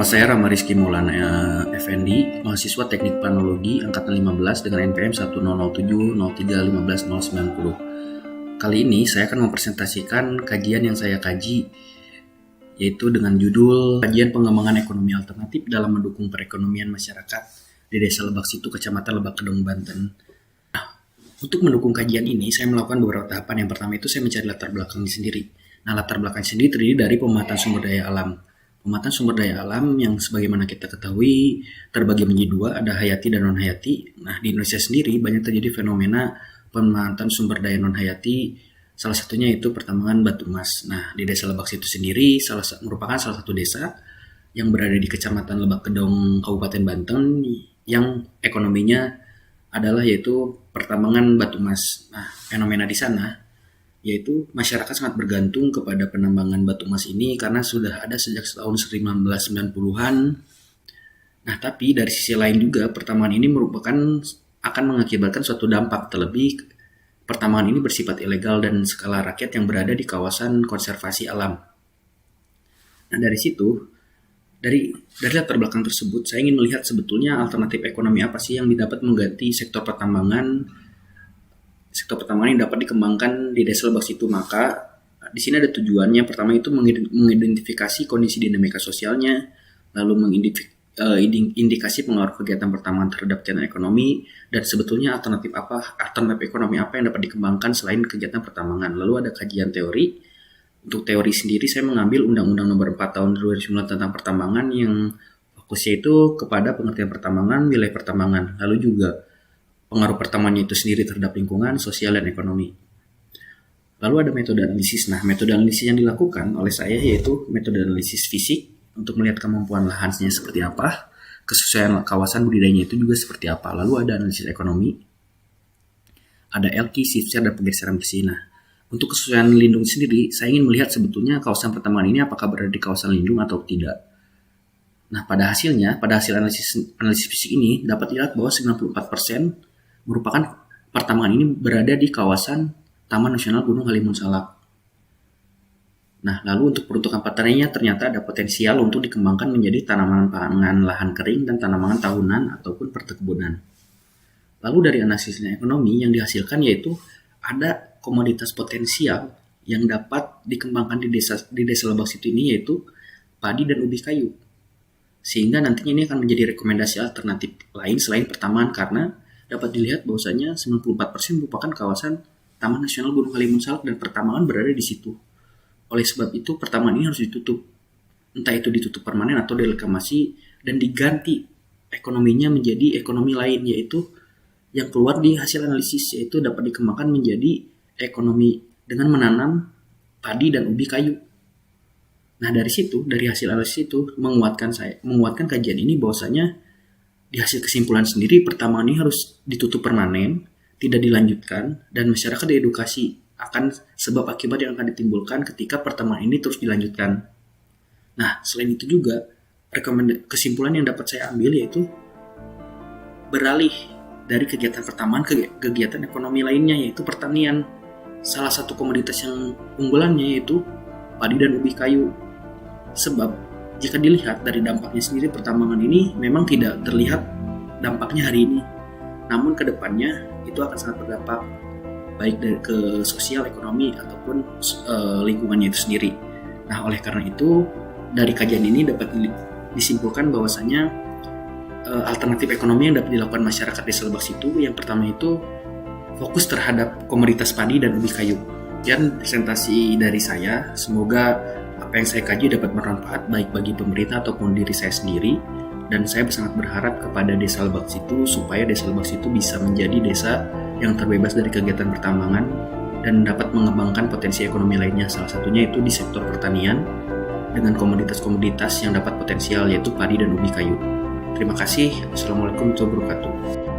Nama saya Rama Rizky Maulana Effendi, mahasiswa Teknik Planologi angkatan 15 dengan NPM 10070301590. Kali ini saya akan mempresentasikan kajian yang saya kaji, yaitu dengan judul Kajian Pengembangan Ekonomi Alternatif dalam Mendukung Perekonomian Masyarakat di Desa Lebak Situ, Kecamatan Lebak Kedung, Banten. Untuk mendukung kajian ini, saya melakukan beberapa tahapan. Yang pertama itu saya mencari latar belakang sendiri. Nah, latar belakang sendiri terdiri dari pemetaan sumber daya alam. Pemetaan sumber daya alam yang sebagaimana kita ketahui terbagi menjadi dua, ada hayati dan non-hayati. Nah, di Indonesia sendiri banyak terjadi fenomena pemetaan sumber daya non-hayati. Salah satunya itu pertambangan batu emas. Nah, di Desa Lebak Situ sendiri merupakan salah satu desa yang berada di Kecamatan Lebak Kedung, Kabupaten Banten, yang ekonominya adalah yaitu pertambangan batu emas. Nah, fenomena di sana yaitu masyarakat sangat bergantung kepada penambangan batu emas ini karena sudah ada sejak tahun 1990-an. Nah, tapi dari sisi lain juga pertambangan ini akan mengakibatkan suatu dampak, terlebih pertambangan ini bersifat ilegal dan skala rakyat yang berada di kawasan konservasi alam. Nah, dari situ, dari latar belakang tersebut, saya ingin melihat sebetulnya alternatif ekonomi apa sih yang dapat mengganti sektor pertambangan yang dapat dikembangkan di Desa Lebak Situ. Maka di sini ada tujuannya. Pertama itu mengidentifikasi kondisi dinamika sosialnya, lalu mengindikasi pengaruh kegiatan pertambangan terhadap kegiatan ekonomi, dan sebetulnya alternatif ekonomi apa yang dapat dikembangkan selain kegiatan pertambangan. Lalu ada kajian teori. Untuk teori sendiri saya mengambil Undang-Undang Nomor 4 Tahun 2009 tentang pertambangan yang fokusnya itu kepada pengertian pertambangan, wilayah pertambangan, lalu juga pengaruh pertambangan itu sendiri terhadap lingkungan, sosial, dan ekonomi. Lalu ada metode analisis. Nah, metode analisis yang dilakukan oleh saya yaitu metode analisis fisik untuk melihat kemampuan lahannya seperti apa, kesesuaian kawasan budidayanya itu juga seperti apa. Lalu ada analisis ekonomi, ada Elki, Sifser, dan penggeseran besi. Nah, untuk kesesuaian lindung sendiri, saya ingin melihat sebetulnya kawasan pertambangan ini apakah berada di kawasan lindung atau tidak. Nah, pada hasil analisis fisik ini dapat dilihat bahwa 94% merupakan pertambangan ini berada di kawasan Taman Nasional Gunung Halimun Salak. Nah, lalu untuk peruntukan pertaniannya ternyata ada potensial untuk dikembangkan menjadi tanaman pangan lahan kering dan tanaman tahunan ataupun perkebunan. Lalu dari analisis ekonomi yang dihasilkan yaitu ada komoditas potensial yang dapat dikembangkan di desa Lebak Situ ini, yaitu padi dan ubi kayu. Sehingga nantinya ini akan menjadi rekomendasi alternatif lain selain pertambangan, karena dapat dilihat bahwasanya 94% merupakan kawasan Taman Nasional Gunung Halimun Salak dan pertambangan berada di situ. Oleh sebab itu pertambangan ini harus ditutup. Entah itu ditutup permanen atau direklamasi dan diganti ekonominya menjadi ekonomi lain, yaitu yang keluar di hasil analisis, yaitu dapat dikembangkan menjadi ekonomi dengan menanam padi dan ubi kayu. Nah, dari hasil analisis itu menguatkan kajian ini bahwasanya di hasil kesimpulan sendiri pertambangan ini harus ditutup permanen, tidak dilanjutkan, dan masyarakat diedukasi akan sebab akibat yang akan ditimbulkan ketika pertambangan ini terus dilanjutkan. Nah, selain itu juga kesimpulan yang dapat saya ambil yaitu beralih dari kegiatan pertambangan ke kegiatan ekonomi lainnya, yaitu pertanian. Salah satu komoditas yang unggulannya yaitu padi dan ubi kayu. Sebab jika dilihat dari dampaknya sendiri, pertambangan ini memang tidak terlihat dampaknya hari ini. Namun kedepannya itu akan sangat berdampak baik dari ke sosial, ekonomi, ataupun lingkungannya itu sendiri. Nah, oleh karena itu dari kajian ini dapat disimpulkan bahwasanya alternatif ekonomi yang dapat dilakukan masyarakat Desa Lebak Situ, yang pertama itu fokus terhadap komoditas padi dan ubi kayu. Dan presentasi dari saya, semoga apa yang saya kaji dapat bermanfaat baik bagi pemerintah ataupun diri saya sendiri. Dan saya sangat berharap kepada Desa Lebak Situ supaya Desa Lebak Situ bisa menjadi desa yang terbebas dari kegiatan pertambangan dan dapat mengembangkan potensi ekonomi lainnya. Salah satunya itu di sektor pertanian dengan komoditas-komoditas yang dapat potensial, yaitu padi dan ubi kayu. Terima kasih. Assalamualaikum warahmatullahi wabarakatuh.